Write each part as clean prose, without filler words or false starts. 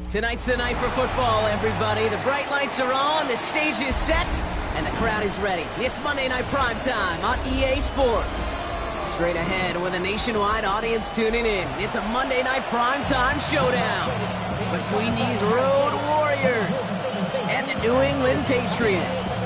Tonight's the night for football, everybody. The bright lights are on, the stage is set, and the crowd is ready. It's Monday Night Primetime on EA Sports. Straight ahead with a nationwide audience tuning in. It's a Monday Night Primetime showdown between these road warriors and the New England Patriots.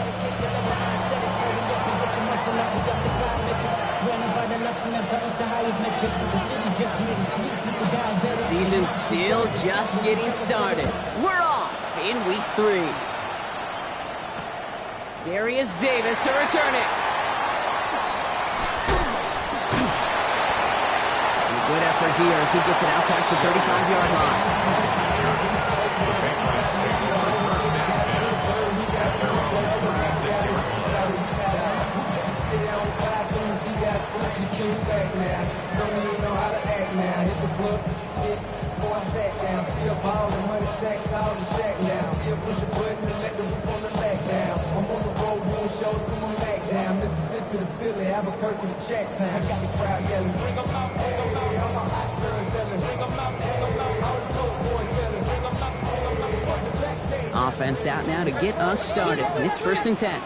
The season's still just getting started. We're off in week 3. Darius Davis to return it. And a good effort here as he gets it out past the 35-yard line. Offense out now to get us started. It's 1st and 10.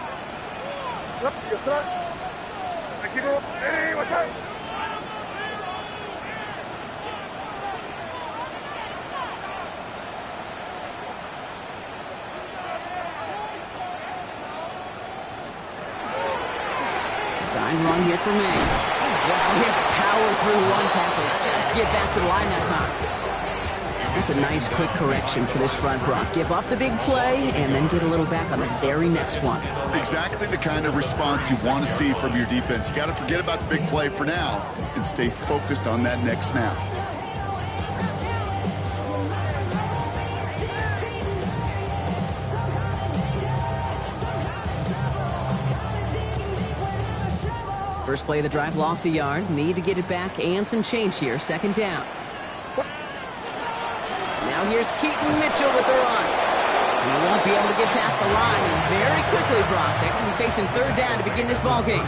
Design run here for May. Wow, he had to power through one tackle just to get back to the line that time. That's a nice quick correction for this front, Brock. Give up the big play and then get a little back on the very next one. Exactly the kind of response you want to see from your defense. You got to forget about the big play for now and stay focused on that next snap. First play of the drive, lost a yard. Need to get it back and some change here. 2nd down. Now here's Keaton Mitchell with the run. He won't be able to get past the line, and very quickly, Brock, they're going to be facing 3rd down to begin this ballgame.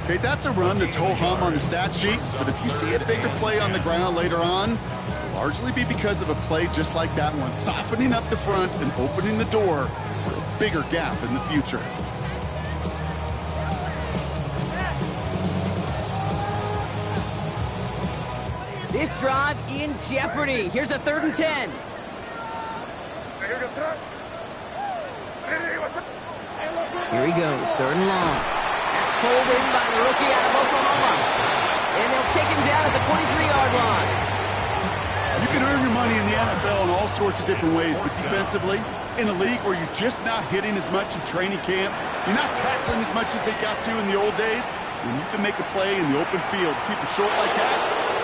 Okay, that's a run that's ho-hum on the stat sheet, but if you see a bigger play on the ground later on, it'll largely be because of a play just like that one, softening up the front and opening the door for a bigger gap in the future. This drive in jeopardy. Here's a 3rd and 10. Here he goes, 3rd and long. That's pulled in by the rookie out of Oklahoma. And they'll take him down at the 43-yard line. You can earn your money in the NFL in all sorts of different ways, but defensively, in a league where you're just not hitting as much in training camp, you're not tackling as much as they got to in the old days, when you can make a play in the open field, keep it short like that,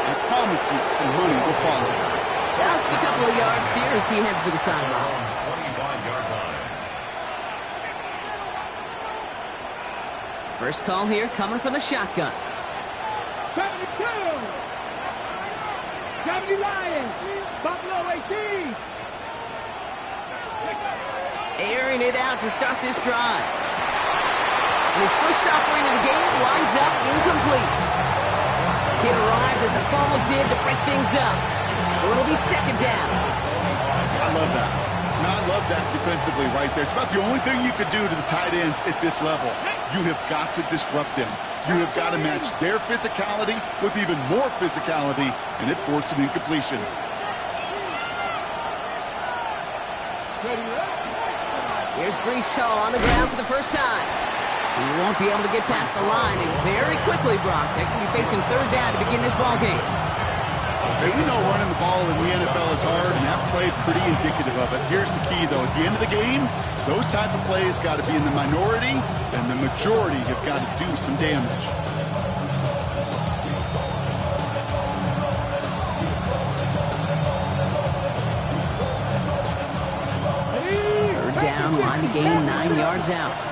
I promise you some money will follow. Just a couple of yards here as he heads for the sideline. 25-yard line. First call here coming from the shotgun. 72. 70 Lions. Buffalo 18. Airing it out to start this drive. And his first offering of the game winds up incomplete. He arrived as the ball did to break things up. So it'll be 2nd down. I love that. Now, I love that defensively right there. It's about the only thing you could do to the tight ends at this level. You have got to disrupt them. You have got to match their physicality with even more physicality, and it forced an incompletion. Here's Breece Hall on the ground for the first time. He won't be able to get past the line, and very quickly, Brock, they're going to be facing 3rd down to begin this ballgame. Hey, we know running the ball in the NFL is hard, and that play pretty indicative of it. Here's the key, though. At the end of the game, those type of plays got to be in the minority, and the majority have got to do some damage. Down, line to gain 9 yards out.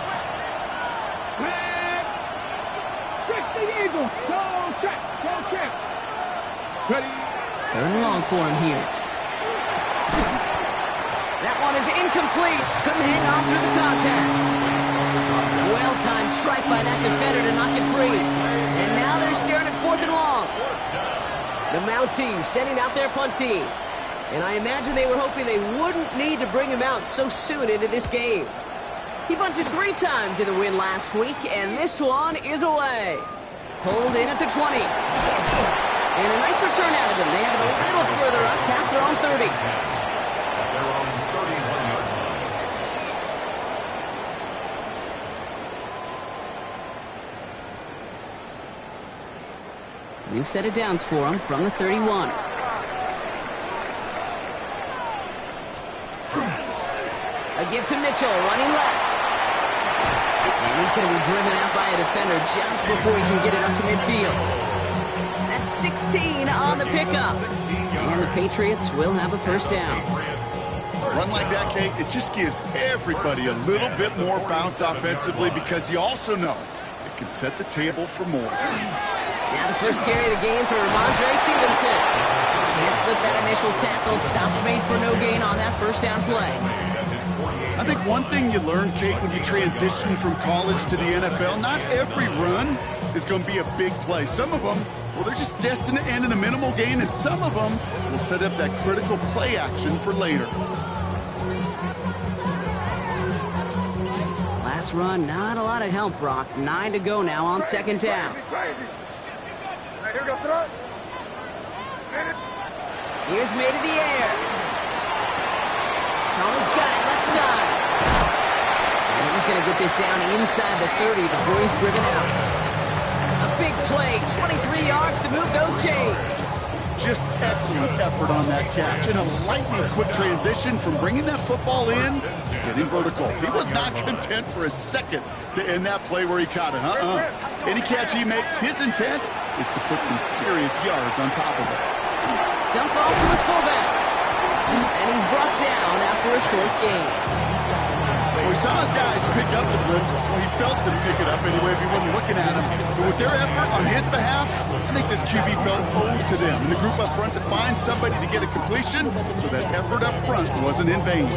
Ready. 3rd and long for him here. That one is incomplete. Couldn't hang on through the contact. Well-timed strike by that defender to knock it free. And now they're staring at 4th and long. The Mounties sending out their punt team. And I imagine they were hoping they wouldn't need to bring him out so soon into this game. He bunted 3 times in the win last week, and this one is away. Pulled in at the 20. And a nice return out of them. They have it a little further up past their own 30. New set of downs for him from the 31. A give to Mitchell, running left. And he's going to be driven out by a defender just before he can get it up to midfield. That's 16 on the pickup. And the Patriots will have a first down. Run like that, Kate, it just gives everybody a little bit more bounce offensively because you also know it can set the table for more. Now the first carry of the game for Ramondre Stevenson. Can't slip that initial tackle. Stops made for no gain on that first down play. I think one thing you learn, Kate, when you transition from college to the NFL, not every run is going to be a big play. Some of them, well, they're just destined to end in a minimal gain, and some of them will set up that critical play action for later. Last run, not a lot of help, Brock. 9 to go now on second down. Here's made in the air. Collins got it left side. And he's going to get this down inside the 30 before he's driven out. A big play, 23 yards to move those chains. Just excellent effort on that catch. And a lightning quick transition from bringing that football in to getting vertical. He was not content for a second to end that play where he caught it. Any catch he makes, his intent is to put some serious yards on top of it. Dump off to his fullback. And he's brought down after a short gain. Well, we saw his guys pick up the blitz. Well, he felt them pick it up anyway if he wasn't looking at him. But with their effort on his behalf, I think this QB felt owed to them. And the group up front to find somebody to get a completion, so that effort up front wasn't in vain.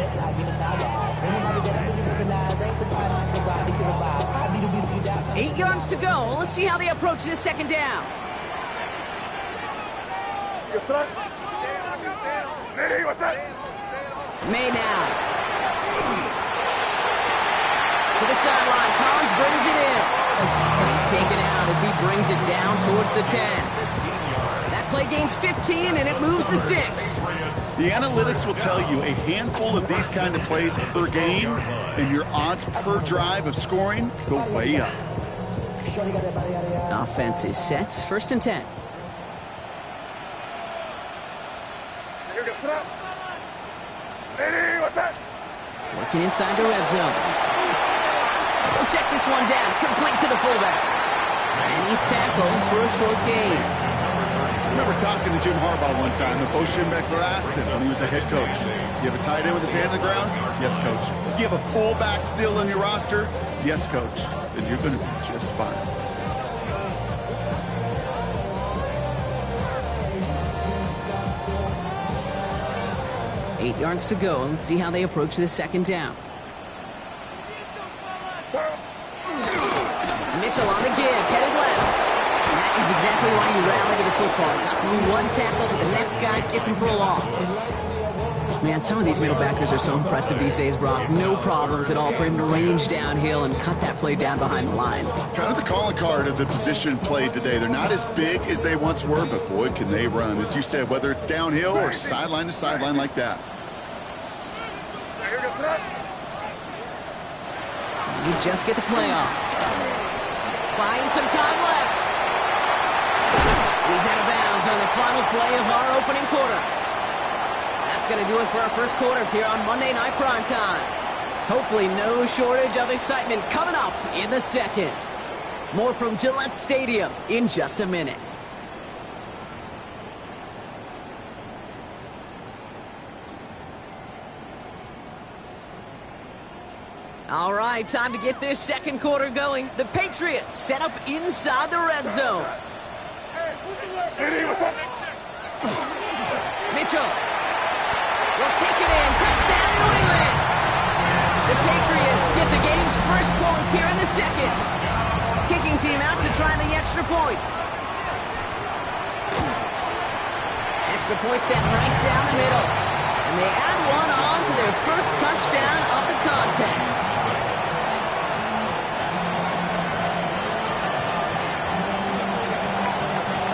8 yards to go. Let's see how they approach this second down. May now. To the sideline. Collins brings it in. He's taken out as he brings it down towards the 10. That play gains 15, and it moves the sticks. The analytics will tell you a handful of these kind of plays per game, and your odds per drive of scoring go way up. Offense is set. First and 10. Working inside the red zone. We'll check this one down. Complete to the fullback. And he's tackled for a short gain. I remember talking to Jim Harbaugh one time, and Bo Schembechler asked him when he was a head coach, you have a tight end with his hand on the ground? Yes, coach. You have a fullback still on your roster? Yes, coach. Then you're going to be just fine. Eight yards to go. Let's see how they approach this second down. Mitchell on the give, headed left. And that is exactly why you rally to the football. Got through one tackle, but the next guy gets him for a loss. Man, some of these middle backers are so impressive these days, Brock. No problems at all for him to range downhill and cut that play down behind the line. Kind of the calling card of the position played today. They're not as big as they once were, but boy, can they run. As you said, whether it's downhill or sideline to sideline like that. You just get the play off. Buying some time left. He's out of bounds on the final play of our opening quarter. That's going to do it for our first quarter here on Monday Night Primetime. Hopefully no shortage of excitement coming up in the second. More from Gillette Stadium in just a minute. All right, time to get this second quarter going. The Patriots set up inside the red zone. Mitchell will take it in. Touchdown, New England. The Patriots get the game's first points here in the second. Kicking team out to try the extra points. Extra point set right down the middle. And they add one on to their first touchdown of the contest.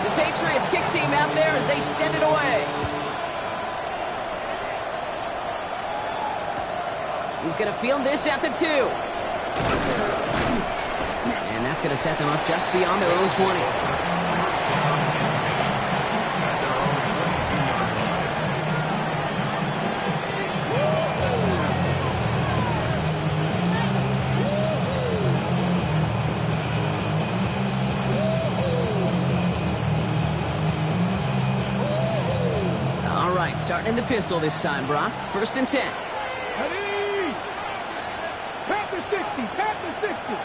The Patriots kick team out there as they send it away. He's going to field this at the 2. And that's going to set them up just beyond their own 20. All right, starting in the pistol this time, Brock. 1st and 10. Ready? Past the 60. Past the 60.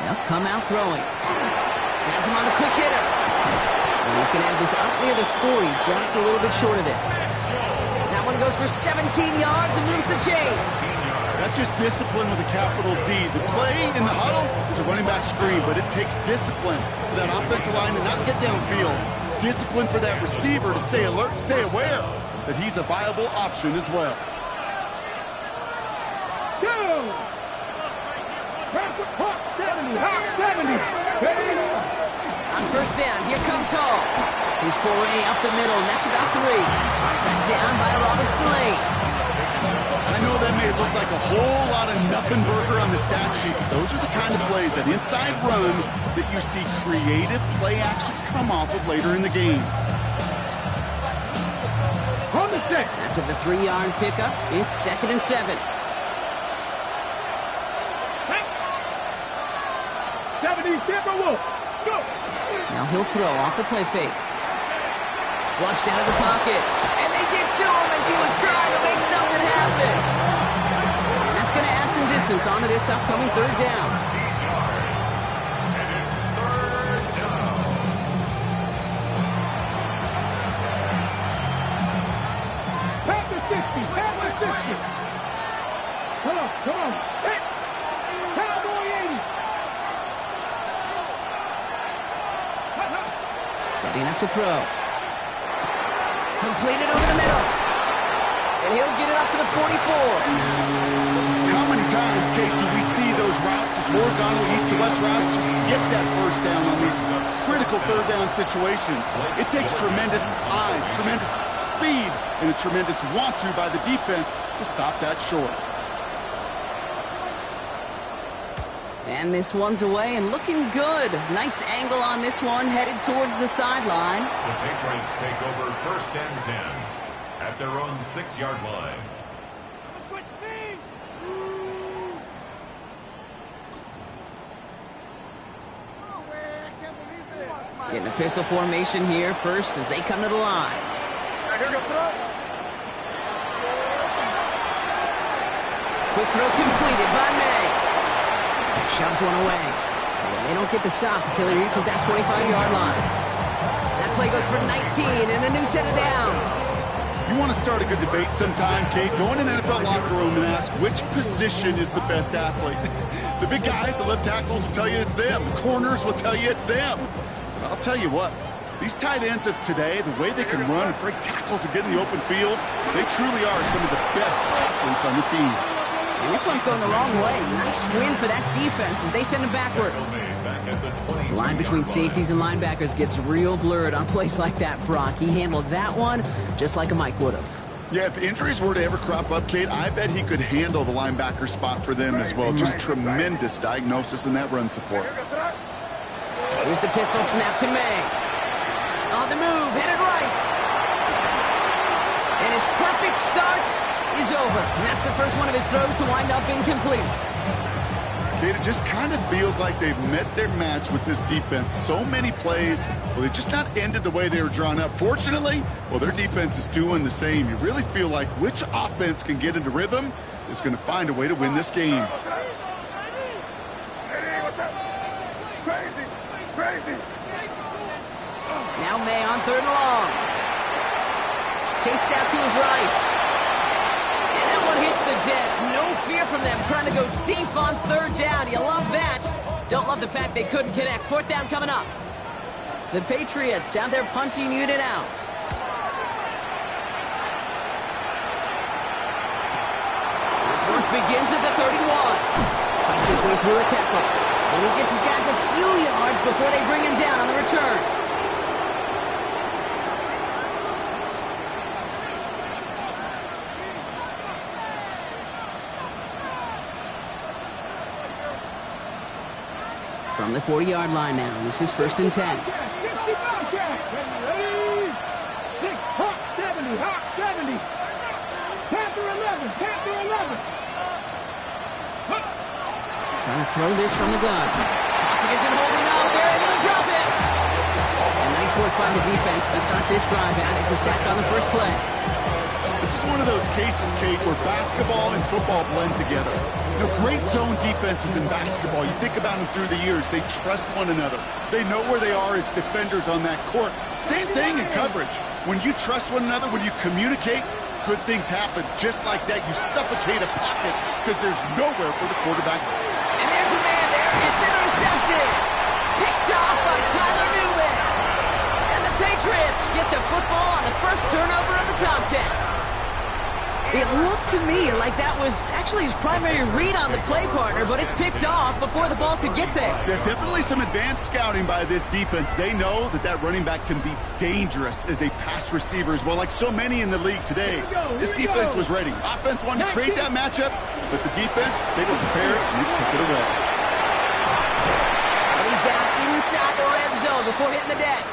They'll come out throwing. Has him on the quick hitter. And he's going to have this up near the 40, just a little bit short of it. That one goes for 17 yards and moves the chains. That's just discipline with a capital D. The play in the huddle is a running back screen, but it takes discipline for that offensive line to not get downfield. Discipline for that receiver to stay alert, stay aware that he's a viable option as well. 2. Pass the clock. 70. Hot 70. Ready? On 1st down, here comes Hall. His foray up the middle, and that's about 3. Back down by Robinson Lane. I know that may look like a whole lot of nothing burger on the stat sheet, but those are the kind of plays, that inside run, that you see creative play action come off of later in the game. On the 6. After the 3-yard pickup, it's 2nd and 7. 70. Tampa Wolf. Go. Now he'll throw off the play fake. Flushed out of the pocket. And they get to him as he was trying to make something happen. And that's going to add some distance onto this upcoming 3rd down. And it's 3rd down. Past the 60. Past the 60. Come on. Come on. Hey. Cowboy 80. Setting up to throw. Completed over the middle. And he'll get it up to the 44. How many times, Kate, do we see those routes, those horizontal east-to-west routes, just get that 1st down on these critical 3rd down situations? It takes tremendous eyes, tremendous speed, and a tremendous want-to by the defense to stop that short. And this one's away and looking good. Nice angle on this one, headed towards the sideline. The Patriots take over 1st and 10 at their own 6-yard line. Getting a pistol formation here first as they come to the line. Quick throw completed by May. Shoves one away. And they don't get the stop until he reaches that 25-yard line. That play goes for 19 and a new set of downs. You want to start a good debate sometime, Kate? Go in an NFL locker room and ask which position is the best athlete. The big guys, the left tackles, will tell you it's them. The corners will tell you it's them. But I'll tell you what, these tight ends of today, the way they can run and break tackles and get in the open field, they truly are some of the best athletes on the team. And this one's going the wrong way. Nice win for that defense as they send him backwards. The line between safeties and linebackers gets real blurred on plays like that, Brock. He handled that one just like a Mike would have. Yeah, if injuries were to ever crop up, Kate, I bet he could handle the linebacker spot for them as well. Just tremendous diagnosis in that run support. Here's the pistol snap to May. On the move, headed right. And his perfect start is over. And that's the first one of his throws to wind up incomplete. Kate, it just kind of feels like they've met their match with this defense. So many plays, well, they just not ended the way they were drawn up. Fortunately, well, their defense is doing the same. You really feel like which offense can get into rhythm is going to find a way to win this game. Now May on 3rd and long. Chased out to his right. And that one hits the deck. No fear from them, trying to go deep on third down. You love that. Don't love the fact they couldn't connect. Fourth down coming up. The Patriots have their punting unit out. This work begins at the 31. Fights his way through a tackle. And he gets his guys a few yards before they bring him down on the return. From the 40-yard line now. This is 1st and 10. 70, hot 70. Panther 11, Panther 11. Trying to throw this from the gun. Pocket isn't holding up. They're able to drop it. And nice work by the defense to start this drive out. It's a sack on the first play. This is one of those cases, Kate, where basketball and football blend together. You know, great zone defenses in basketball. You think about them through the years. They trust one another. They know where they are as defenders on that court. Same thing in coverage. When you trust one another, when you communicate, good things happen. Just like that, you suffocate a pocket because there's nowhere for the quarterback. And there's a man there. It's intercepted. Picked off by Tyler Newman. And the Patriots get the football on the first turnover of the contest. It looked to me like that was actually his primary read on the play partner, but it's picked off before the ball could get there. Yeah, definitely some advanced scouting by this defense. They know that that running back can be dangerous as a pass receiver as well, like so many in the league today. This defense was ready. Offense wanted to create that matchup, but the defense, they were prepared and they took it away. And he's down inside the red zone before hitting the deck.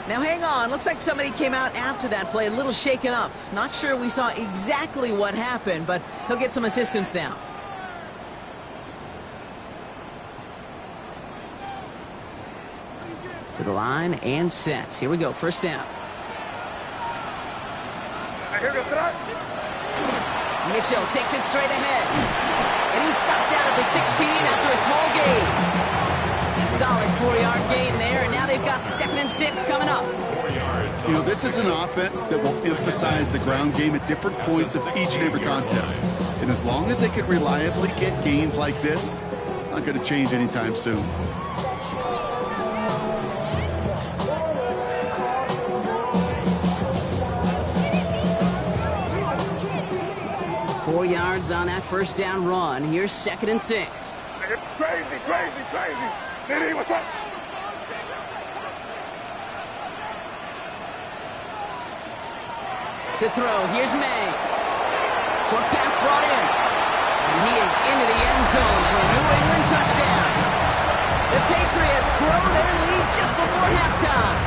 Now hang on, looks like somebody came out after that play a little shaken up. Not sure we saw exactly what happened, but he'll get some assistance now. To the line and set. Here we go, first down. Mitchell takes it straight ahead. And he's stopped down at the 16 after a small gain. Solid 4-yard gain there, and now they've got 2nd and 6 coming up. You know, this is an offense that will emphasize the ground game at different points of each and every contest. And as long as they can reliably get gains like this, it's not going to change anytime soon. Four yards on that first down run. Here's 2nd and 6. Crazy. Diddy, what's up? To throw, here's May. Short pass brought in. And he is into the end zone for a New England touchdown. The Patriots grow their lead just before halftime.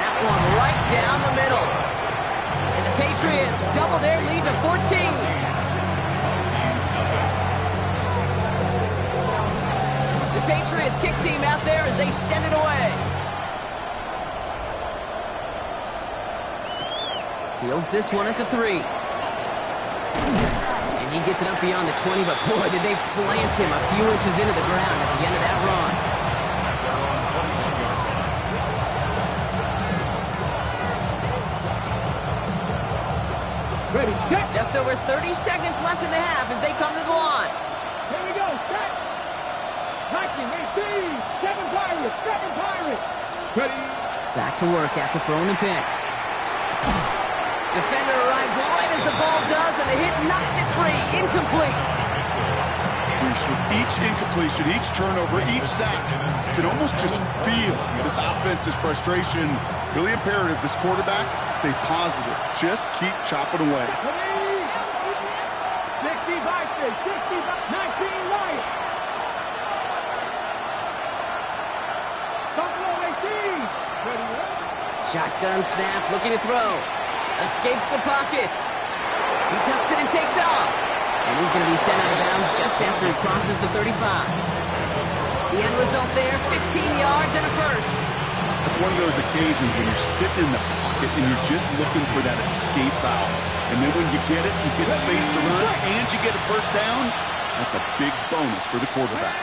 That one right down the middle. And the Patriots double their lead to 14. Patriots kick team out there as they send it away. Fields this one at the 3. And he gets it up beyond the 20, but boy, did they plant him a few inches into the ground at the end of that run. Ready, check. Just over 30 seconds left in the half as they come to the line. Here we go, set. Hiking, 18, 7 Pirates. Ready. Back to work after throwing the pick. Defender arrives right as the ball does, and the hit knocks it free. Incomplete. With each incompletion, each turnover, each sack, you can almost just feel this offense's frustration. Really imperative, this quarterback, stay positive. Just keep chopping away. 65, 19 Lions. Buffalo 18. Ready. Shotgun snap, looking to throw. Escapes the pocket. He tucks it and takes off. And he's going to be sent out of bounds just after he crosses the 35. The end result there, 15 yards and a first. It's one of those occasions when you're sitting in the pocket and you're just looking for that escape valve. And then when you get it, you get space to run, and you get a first down. That's a big bonus for the quarterback.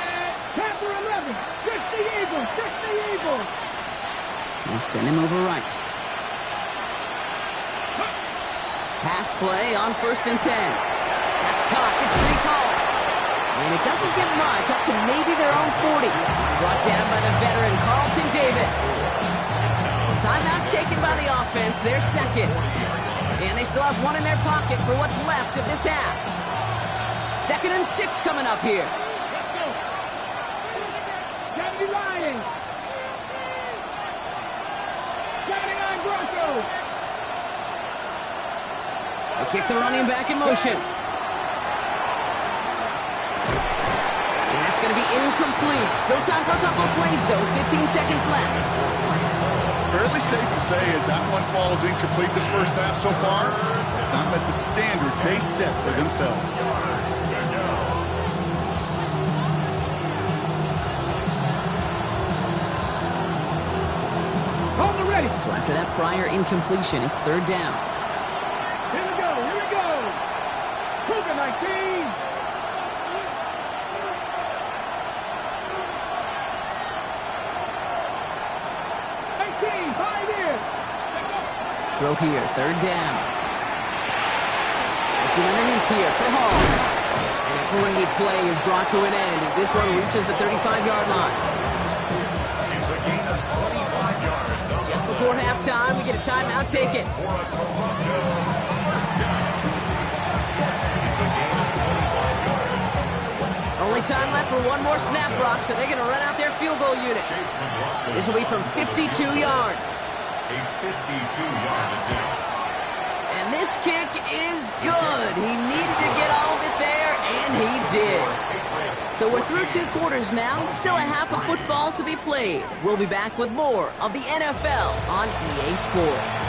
Panther 11, 60 Eagles. They'll send him over right. Pass play on 1st and 10. That's caught. It's Brees Hall. And it doesn't get much, up to maybe their own 40. Brought down by the veteran Carlton Davis. Timeout taken by the offense, their second. And they still have one in their pocket for what's left of this half. 2nd and 6 coming up here. Let's go. Deputy Lions. 79 Broncos. They kick the running back in motion. And that's going to be incomplete. Still time for a couple of plays, though. 15 seconds left. Fairly safe to say as that one falls incomplete this first half so far, it's not met the standard they set for themselves. Hold it ready. So after that prior incompletion, it's 3rd down. Here we go. Here we go. Cougar 19. Throw here, 3rd down. Looking underneath here for Hall. And a great play is brought to an end as this one reaches the 35-yard line. Just before halftime, we get a timeout taken. Only time left for one more snap, Brock, so they're going to run out their field goal unit. This will be from 52 yards. A 52-yard attempt. And this kick is good. He needed to get all of it there, and he did. So we're through 2 quarters now. Still a half of football to be played. We'll be back with more of the NFL on EA Sports.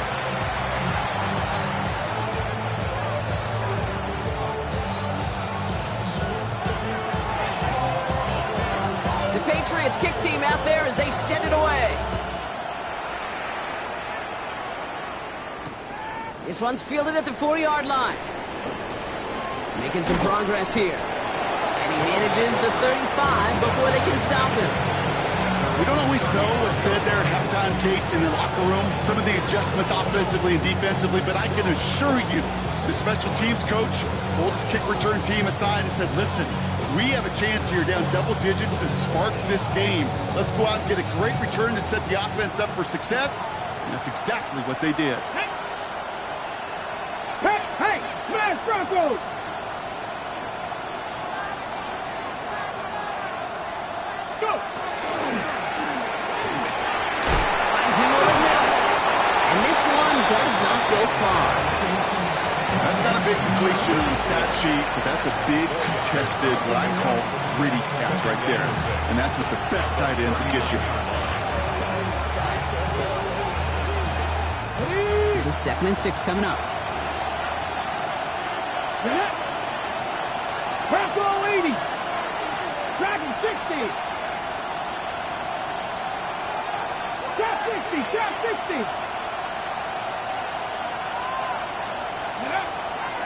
The Patriots kick team out there as they send it away. This one's fielded at the 4-yard line. Making some progress here. And he manages the 35 before they can stop him. We don't always know what's said there at halftime, Kate, in the locker room. Some of the adjustments offensively and defensively, but I can assure you, the special teams coach pulled his kick return team aside and said, listen, we have a chance here down double digits to spark this game. Let's go out and get a great return to set the offense up for success. And that's exactly what they did. Hey, smash Broncos! Let's go! Finds him over the middle. And this one does not go far. That's not a big completion on the stat sheet, but that's a big contested, what I call gritty catch right there. And that's what the best tight ends will get you. This is 2nd and 6 coming up. Bronco 80. Dragon 60. Shot 60. Shot 60.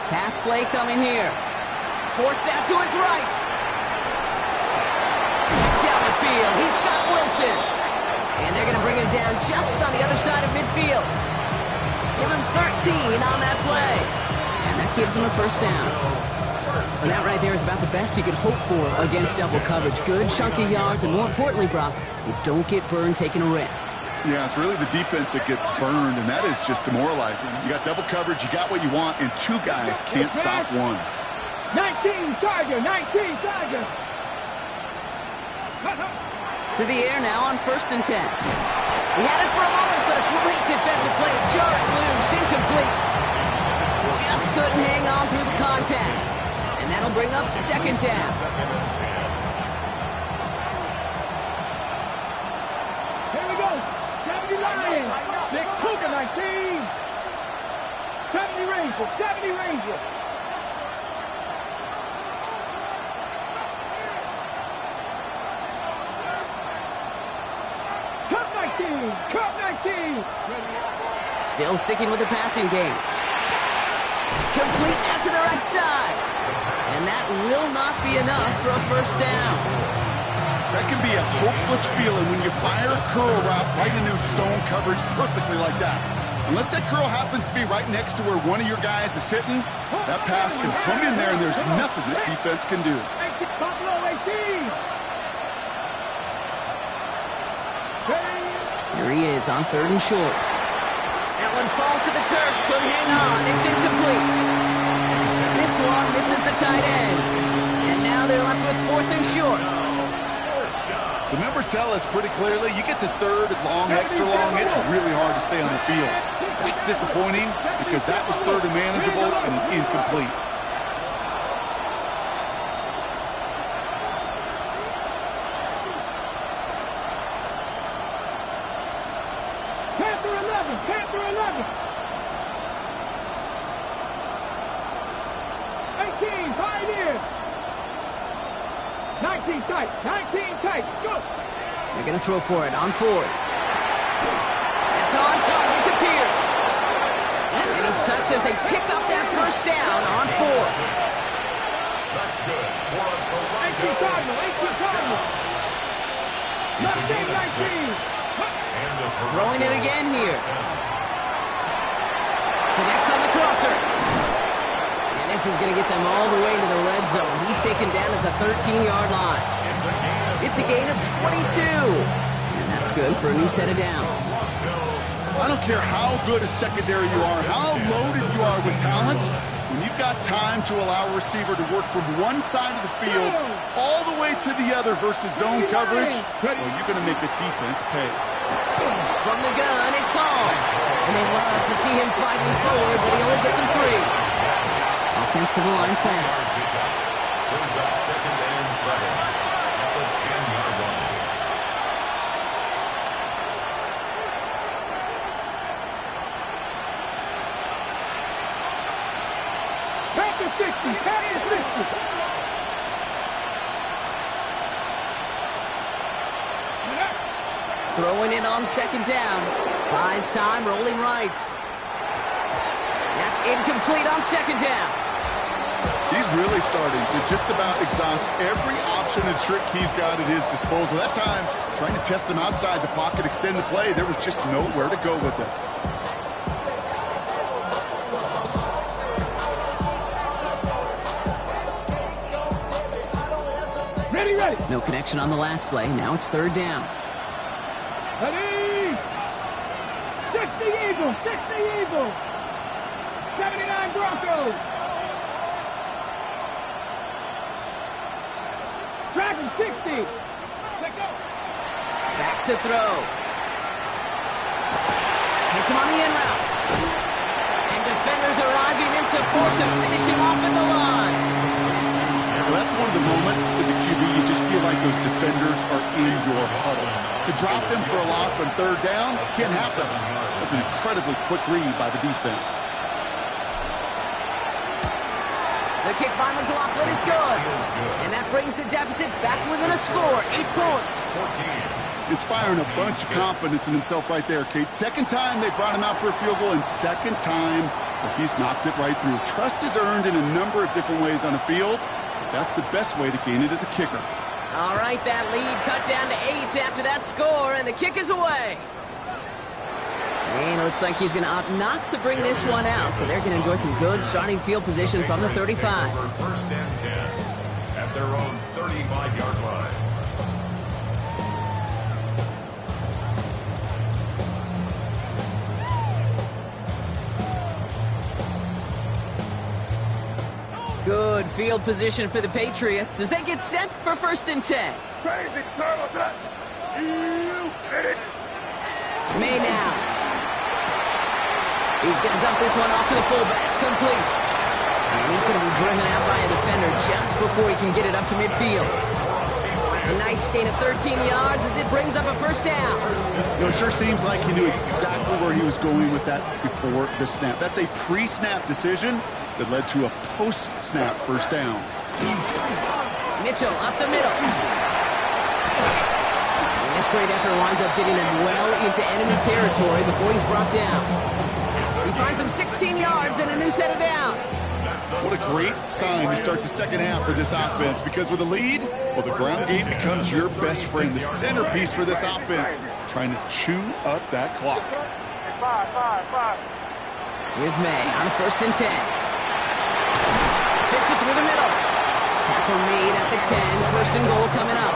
Pass play coming here. Forced out to his right. Down the field. He's got Wilson. And they're going to bring him down just on the other side of midfield. Give him 13 on that play. And that gives him a 1st down. And that right there is about the best you could hope for against double coverage. Good chunky yards, and more importantly, Brock, you don't get burned taking a risk. Yeah, it's really the defense that gets burned, and that is just demoralizing. You got double coverage, you got what you want, and 2 guys can't stop one. 19 Tiger, 19 Tiger. To the air now on 1st and 10. He had it for a moment, but a great defensive play to jar it loose, incomplete. Just couldn't hang on through the contact. And that'll bring up 2nd down. Here we go. 70 Lions. Big Cougar 19. 70 Rangers. 70 Rangers. Cup 19. Cup 19. Still sticking with the passing game. Complete out to the right side. And that will not be enough for a 1st down. That can be a hopeless feeling when you fire a curl route right into zone coverage perfectly like that. Unless that curl happens to be right next to where one of your guys is sitting, that pass can come in there, and there's nothing this defense can do. Here he is on 3rd and short. That one falls to the turf. Couldn't hang on. It's incomplete. This one misses the tight end. And now they're left with 4th and short. The numbers tell us pretty clearly, you get to 3rd and long, extra long, it's really hard to stay on the field. That's disappointing because that was 3rd and manageable and an incomplete. Panther 11. 18, Pioneers. 19 tight, go. They're going to throw for it on 4th. That's on target to Pierce. And he's touched as they pick up that 1st down on 4th. That's good for a Toronto. 18 Cardinal. It's a gain of 6. 19. Throwing it again here. Connects on the crosser. And this is going to get them all the way into the red zone. He's taken down at the 13-yard line. It's a gain of 22. And that's good for a new set of downs. I don't care how good a secondary you are, how loaded you are with talent, when you've got time to allow a receiver to work from one side of the field all the way to the other versus zone coverage, well, you're going to make the defense pay. From the gun, it's Hall. And they love to see him fighting forward, but he only gets him 3. Offensive line fast. Brings up 2nd and 7 at the 10-yard line. Panther 60. Throwing it on 2nd down. Buys time, rolling right. That's incomplete on 2nd down. He's really starting to just about exhaust every option and trick he's got at his disposal. That time, trying to test him outside the pocket, extend the play, there was just nowhere to go with it. Ready. No connection on the last play. Now it's 3rd down. Ready. 60 Eagles. 79 Broncos. Dragon 60. Let go. Back to throw. Hits him on the in route. And defenders arriving in support to finish him off at the line. Well, that's one of the moments as a QB, you just feel like those defenders are in your huddle. To drop them for a loss on 3rd down can't happen. That's an incredibly quick read by the defense. The kick by McLaughlin is good. And that brings the deficit back within a score, 8 points. Inspiring a bunch of confidence in himself right there, Kate. 2nd time they brought him out for a field goal, and 2nd time he's knocked it right through. Trust is earned in a number of different ways on the field. That's the best way to gain it as a kicker. All right, that lead cut down to 8 after that score, and the kick is away. And it looks like he's going to opt not to bring this one out, so they're going to enjoy some good starting field position from the 35. 1st and 10 at their own 35-yard line. Good field position for the Patriots as they get set for 1st and 10. Crazy turtles. May now. He's going to dump this one off to the fullback. Complete. And he's going to be driven out by a defender just before he can get it up to midfield. A nice gain of 13 yards as it brings up a 1st down. It sure seems like he knew exactly where he was going with that before the snap. That's a pre-snap decision that led to a post-snap 1st down. Mitchell up the middle. And this great effort winds up getting him well into enemy territory before he's brought down. He finds him 16 yards and a new set of downs. What a great sign to start the 2nd half for this offense, because with a lead, well, the ground game becomes your best friend, the centerpiece for this offense, trying to chew up that clock. Here's May on 1st and 10. Fits it through the middle. Tackle made at the 10. 1st and goal coming up.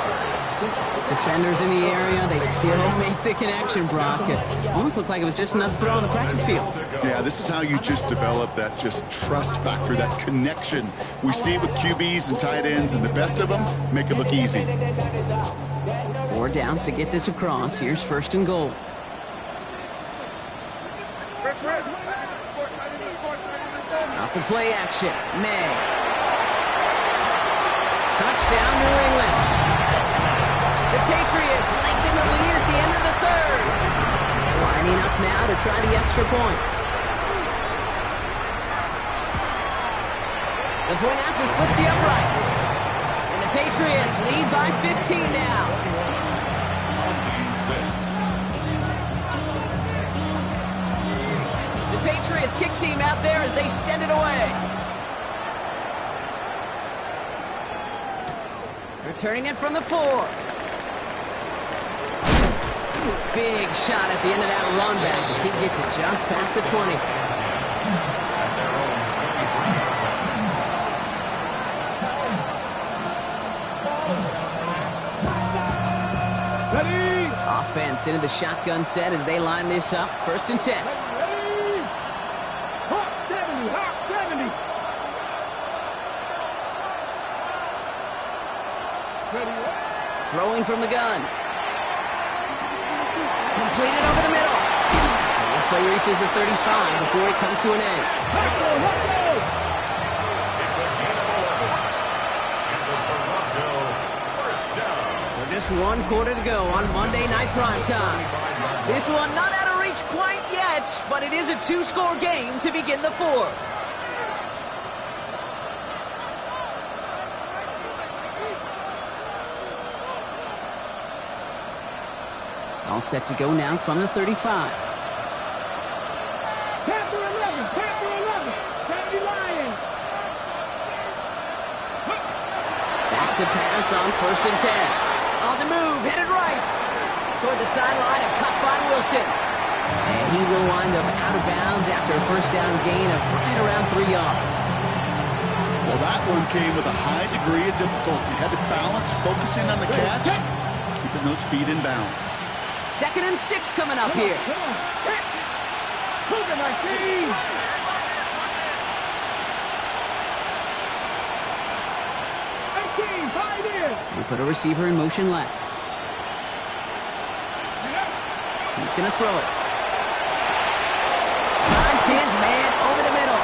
Defenders in the area, they still make the connection, Brock. It almost looked like it was just another throw on the practice field. Yeah, this is how you just develop that just trust factor, that connection. We see it with QBs and tight ends, and the best of them make it look easy. 4 downs to get this across. Here's 1st and goal. Off the play action, May. Touchdown, New England. The Patriots lengthen the lead at the end of the 3rd. Lining up now to try the extra point. The point after splits the upright. And the Patriots lead by 15 now. 26. The Patriots kick team out there as they send it away. Returning it from the 4. Big shot at the end of that run back as he gets it just past the 20. Ready. Offense into the shotgun set as they line this up. 1st and 10. Ready. Hawk 70. Hawk 70. Ready. Throwing from the gun. Completed over the middle. And this play reaches the 35 before it comes to an end. It's a gain of 11. And the Toronto first down. So just 1 quarter to go on Monday Night Primetime. This one not out of reach quite yet, but it is a 2-score game to begin the 4th. All set to go now from the 35. Panther 11. Panther 11. Sandy Lions. Back to pass on 1st and 10. On the move, headed right. Toward the sideline and caught by Wilson. And he will wind up out of bounds after a 1st down gain of right around 3 yards. Well, that one came with a high degree of difficulty. Had to balance, focusing on the catch, keeping those feet in bounds. 2nd and 6 coming up here. Come on. Hit. Move it, my team. Fight in. We put a receiver in motion left. He's going to throw it. Finds his man over the middle.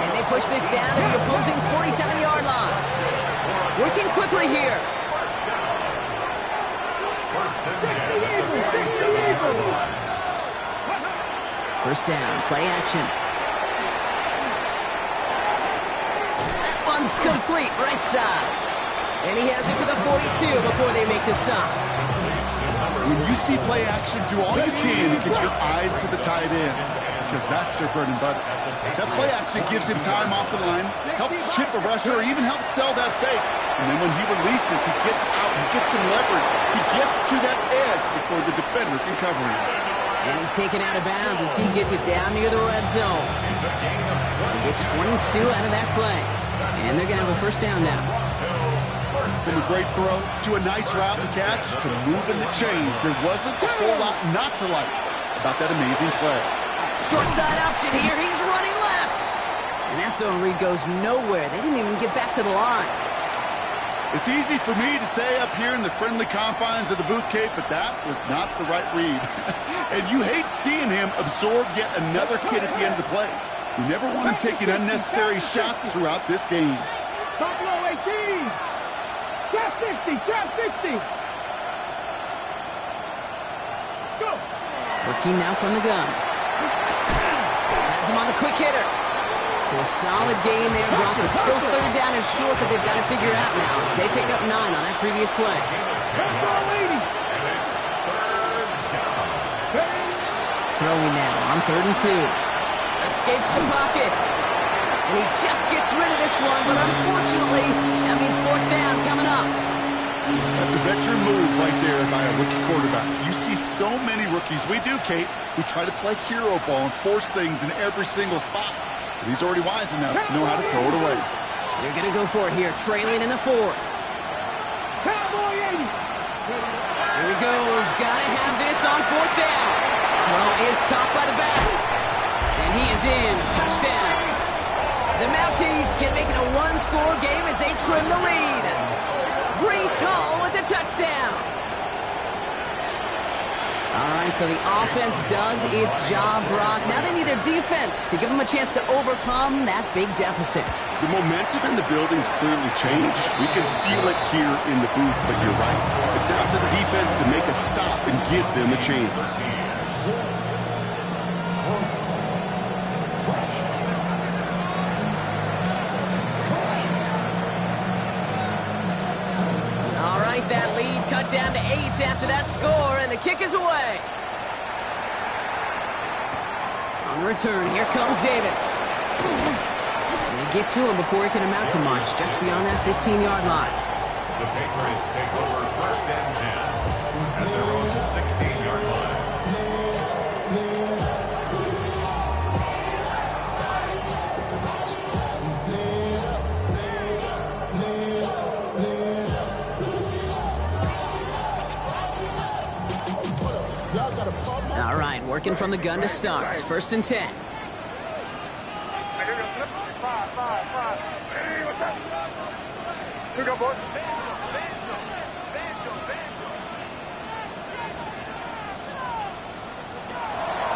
And they push this down to the opposing 47-yard line. Working quickly here. First and 10 at the 47-yard line. 1st down, play action. That one's complete, right side. And he has it to the 42 before they make the stop. When you see play action, do all you can to get your eyes to the tight end, because that's their bread and butter. That play action gives him time off the line, helps chip a rusher, or even helps sell that fake. And then when he releases, he gets out, he gets some leverage. He gets to that edge before the defender can cover him. And he's taken out of bounds as he gets it down near the red zone. He gets 22 out of that play. And they're going to have a 1st down now. From a great throw to a nice route and catch to moving the chains, there wasn't a whole lot not to like about that amazing play. Short side option here. He's running left. And that zone read goes nowhere. They didn't even get back to the line. It's easy for me to say up here in the friendly confines of the booth cape, but that was not the right read. And you hate seeing him absorb yet another hit at the end of the play. You never want him taking unnecessary shots throughout this game. Top low 18. Just 60. Just 60. Let's go. Working now from the gun. Has him on the quick hitter. So a solid gain there, Brock. It's still 3rd down and short that they've got to figure out now as they pick up 9 on that previous play. Throwing now on 3rd and 2. Escapes the pocket. And he just gets rid of this one, but unfortunately, that means 4th down coming up. That's a veteran move right there by a rookie quarterback. You see so many rookies, we do, Kate, who try to play hero ball and force things in every single spot. But he's already wise enough to know how to throw it away. They're going to go for it here, trailing in the fourth. Cowboy 80. Here he goes. Got to have this on fourth down. Throw is caught by the back. And he is in. Touchdown. The Mounties can make it a one-score game as they trim the lead. Breece Hall with the touchdown. All right, so the offense does its job, Brock. Now they need their defense to give them a chance to overcome that big deficit. The momentum in the building's clearly changed. We can feel it here in the booth, but you're right. It's now to the defense to make a stop and give them a chance. That lead cut down to 8 after that score, and the kick is away. On the return, here comes Davis. They get to him before he can amount to much, just beyond that 15-yard line. The Patriots take over first and 10 at their own 16-yard line. All right, working from the gun to start. First and 10. Here we go, boys.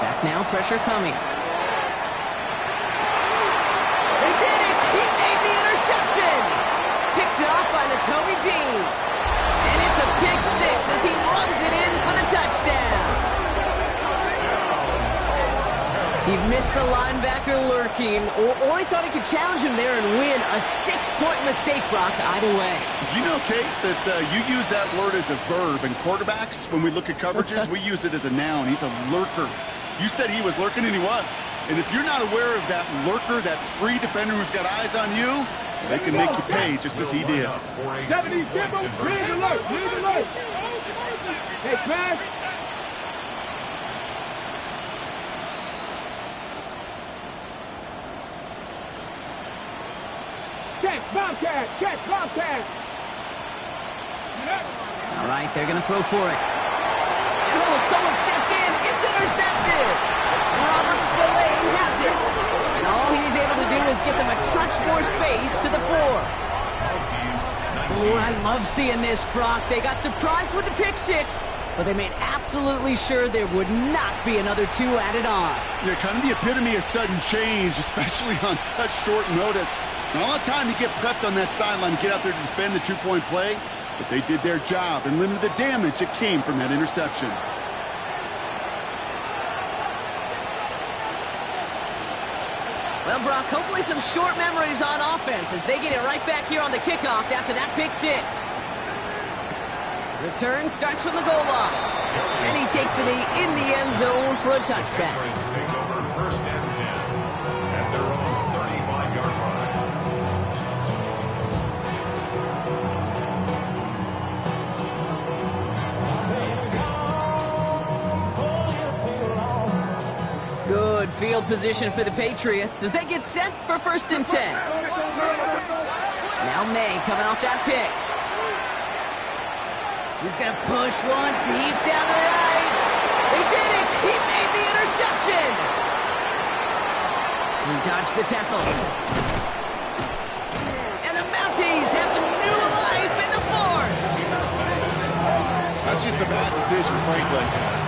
Back now, pressure coming. They did it! He made the interception! Picked off by Nakobe Dean. And it's a pick six as he runs it in for the touchdown. He missed the linebacker lurking, or he thought he could challenge him there and win. A 6-point mistake, Brock, either way. You know, Kate, that you use that word as a verb. And quarterbacks, when we look at coverages, we use it as a noun. He's a lurker. You said he was lurking, and he was. And if you're not aware of that lurker, that free defender who's got eyes on you, they can make you pay just as he did. 70, Jimbo, lead the look, lead the look. Hey, smash. Catch, Bobcat, catch, Bobcat. All right, they're going to throw for it. And oh, someone stepped in. It's intercepted. Robert Spillane has it. And all he's able to do is get them a touch more space to the 4. Oh, I love seeing this, Brock. They got surprised with the pick six, but they made absolutely sure there would not be another 2 added on. Yeah, kind of the epitome of sudden change, especially on such short notice. Not a lot of time to get prepped on that sideline to get out there to defend the 2-point play, but they did their job and limited the damage that came from that interception. Well, Brock, hopefully some short memories on offense as they get it right back here on the kickoff after that pick six. Return starts from the goal line. And he takes it in the end zone for a touchback. Patriots take over first and 10 at their own 35-yard line. Good field position for the Patriots as they get set for first and 10. Now May coming off that pick. He's going to push one deep down the right. They did it! He made the interception! He dodged the tackle. And the Mounties have some new life in the fourth. That's just a bad decision, frankly.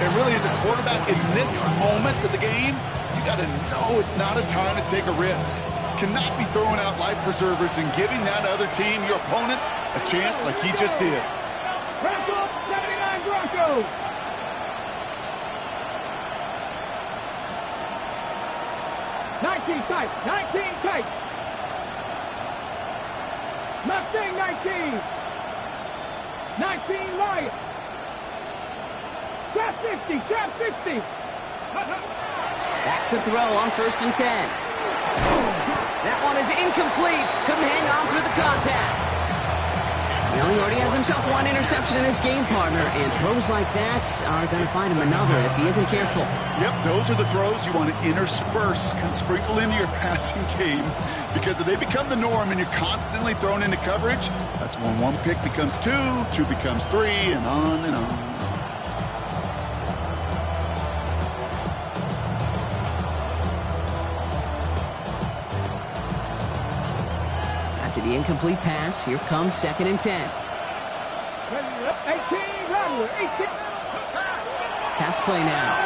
It really is a quarterback in this moment of the game. You got to know it's not a time to take a risk. Cannot be throwing out life preservers and giving that other team, your opponent, a chance like he just did. Bronco, 79 Broncos. Tight, 19 tight. Mustang 19. 19 Lion. Trap 50, trap 60. Back to throw on first and 10. That one is incomplete. Couldn't hang on through the contact. You know, he already has himself one interception in this game, partner, and throws like that are going to find him another if he isn't careful. Yep, those are the throws you want to intersperse and sprinkle into your passing game, because if they become the norm and you're constantly thrown into coverage, that's when one pick becomes two, two becomes three, and on and on. After the incomplete pass, here comes 2nd and 10. 18, lateral, 18. Pass play now.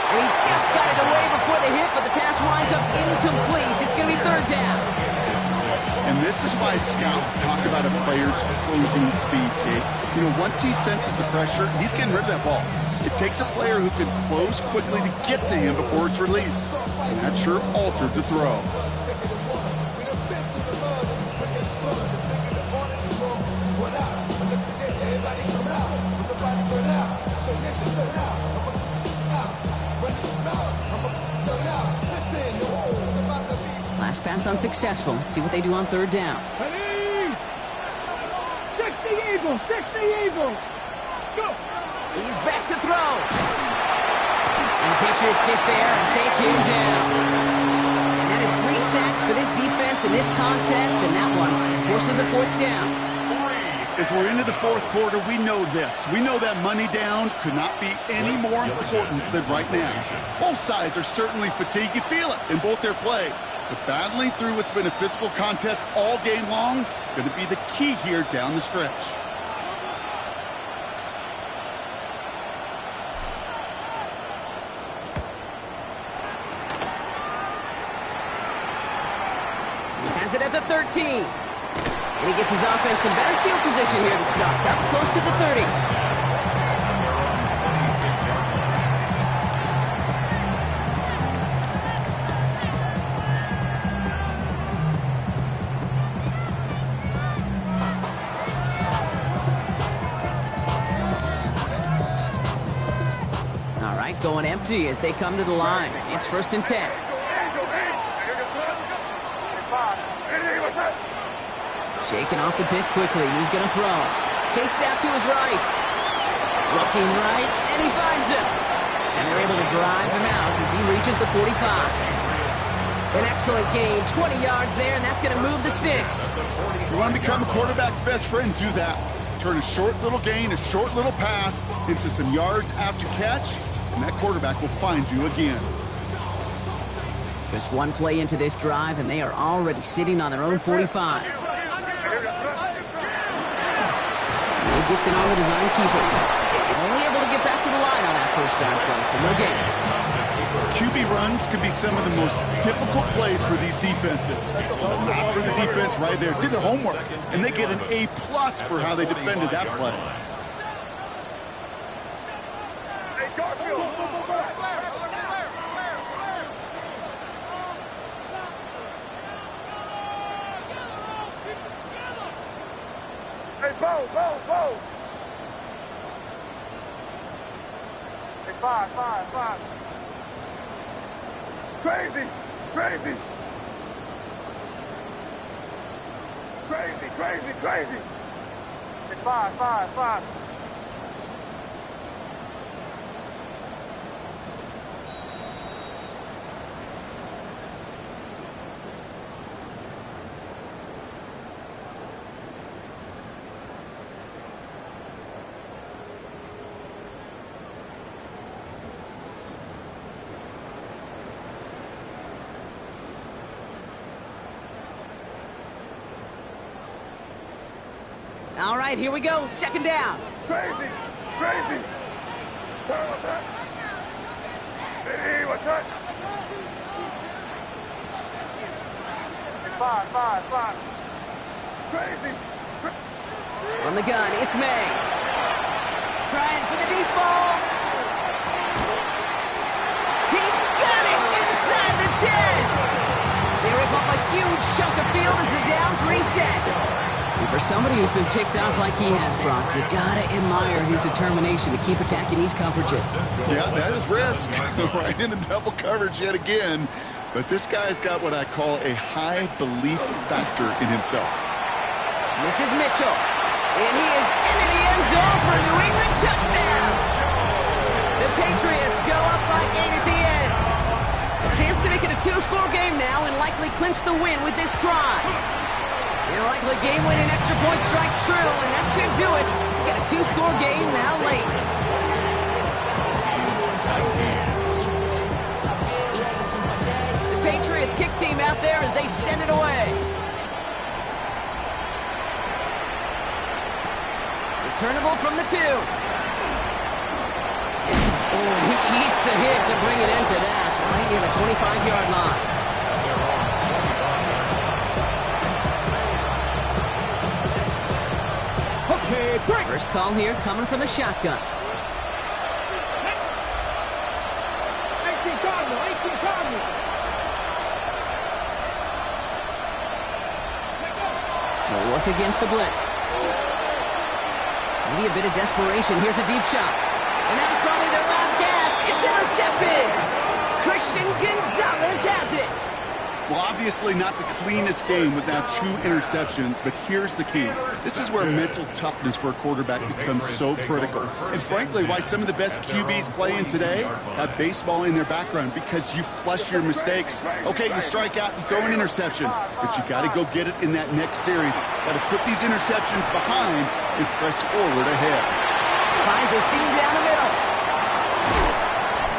And he just got it away before the hit, but the pass winds up incomplete. It's going to be 3rd down. And this is why scouts talk about a player's closing speed, Kate. You know, once he senses the pressure, he's getting rid of that ball. It takes a player who can close quickly to get to him before it's released. And that sure altered the throw. Last pass unsuccessful. Let's see what they do on 3rd down. 60 Eagles, 60 Eagles. Go. He's back to throw. And the Patriots get there and take him down. And that is 3 sacks for this defense in this contest, and that one forces a 4th down. As we're into the 4th quarter, we know this. We know that money down could not be any more important than right now. Both sides are certainly fatigued. You feel it in both their play. But battling through what's been a physical contest all game long, going to be the key here down the stretch. He has it at the 13. And he gets his offense in better field position here to start. Up close to the 30. All right, going empty as they come to the line. It's 1st and 10. Shaking off the pick quickly. He's going to throw. Chased out to his right. Looking right, and he finds him. And they're able to drive him out as he reaches the 45. An excellent game. 20 yards there, and that's going to move the sticks. You want to become a quarterback's best friend, do that. Turn a short little gain, a short little pass into some yards after catch, and that quarterback will find you again. Just one play into this drive, and they are already sitting on their own 45. He gets it on the design keeper. Only able to get back to the line on that 1st down play, so no gain. QB runs could be some of the most difficult plays for these defenses. Not for the defense right there. Did their homework, and they get an A+ for how they defended that play. Bo. Hey, five. Crazy. Hey, five. All right, here we go. 2nd down. Crazy. What's that? Hey, what's that? Five. Crazy. On the gun, it's May. Trying for the deep ball. He's got it inside the 10. They rip up a huge chunk of field as the downs reset. And for somebody who's been picked off like he has, Brock, you gotta admire his determination to keep attacking these coverages. Yeah, that is risk. Right into double coverage yet again. But this guy's got what I call a high belief factor in himself. This is Mitchell. And he is into the end zone for a New England touchdown. The Patriots go up by 8 at the end. A chance to make it a 2-score game now and likely clinch the win with this try. And likely game-winning extra point strikes true, and that should do it. Get a 2-score game now late. The Patriots kick team out there as they send it away. Returnable from the 2. Oh, and he eats a hit to bring it into that, right near the 25-yard line. Okay, First call here coming from the shotgun. 18 Cardinal, 18 Cardinal. They'll work against the blitz. Maybe a bit of desperation. Here's a deep shot. And that was probably their last gasp. It's intercepted. Christian Gonzalez has it. Well, obviously not the cleanest game with now 2 interceptions, but here's the key. This is where mental toughness for a quarterback becomes so critical. And frankly, why some of the best QBs playing today have baseball in their background, because you flush your mistakes. Okay, you strike out, you throw an interception, but you got to go get it in that next series. Got to put these interceptions behind and press forward ahead. Finds a seam down the middle.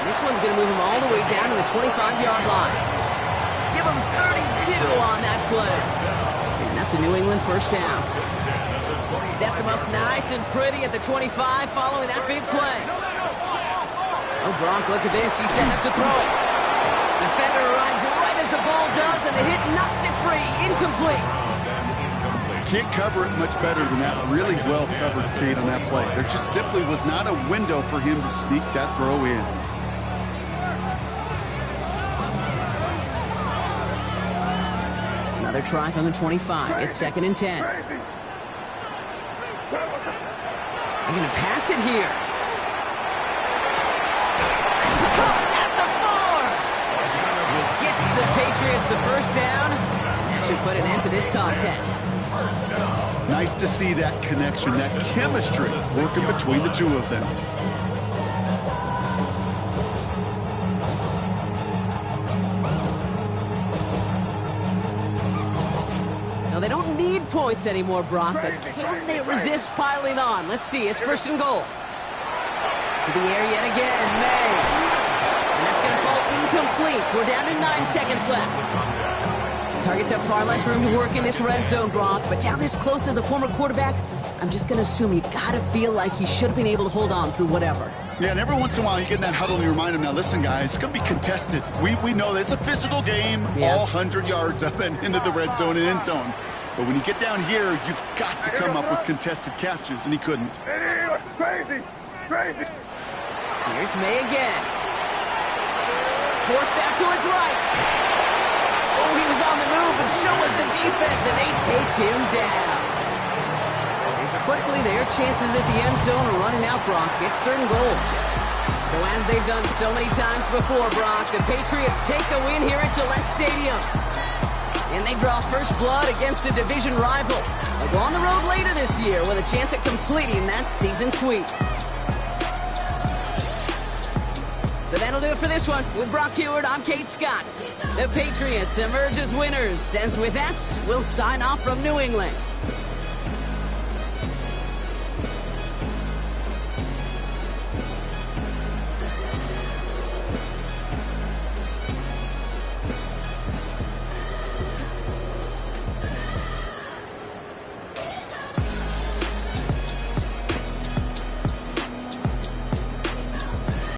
This one's going to move him all the way down to the 25-yard line. Give him 32 on that play. And that's a New England first down. Sets him up nice and pretty at the 25 following that big play. Oh, Gronk, look at this. He's setting up to throw it. Defender arrives right as the ball does, and the hit knocks it free. Incomplete. Can't cover it much better than that really well-covered Kate on that play. There just simply was not a window for him to sneak that throw in. Another try from the 25. It's 2nd and 10. They're going to pass it here. That's the call at the 4. He gets the Patriots the first down. That should put an end to this contest. Nice to see that connection, that chemistry working between the two of them. Now, they don't need points anymore, Brock, but can they resist piling on? Let's see. It's 1st and goal. To the air yet again, May. And that's going to fall incomplete. We're down to 9 seconds left. Targets have far less room to work in this red zone, Brock, but down this close as a former quarterback, I'm just going to assume you got to feel like he should have been able to hold on through whatever. Yeah, and every once in a while you get in that huddle and you remind him, now listen, guys, it's going to be contested. We know this. It's a physical game, all 100 yards up and into the red zone and end zone. But when you get down here, you've got to come up with contested catches, and he couldn't. Crazy. Here's May again. Forced out to his right. Oh, he was on the move, but so was the defense, and they take him down. Quickly, their chances at the end zone are running out, Brock. It's 3rd and goal. So as they've done so many times before, Brock, the Patriots take the win here at Gillette Stadium. And they draw first blood against a division rival. They'll go on the road later this year with a chance at completing that season sweep. So that'll do it for this one. With Brock Heward, I'm Kate Scott. The Patriots emerge as winners. As with that, we'll sign off from New England.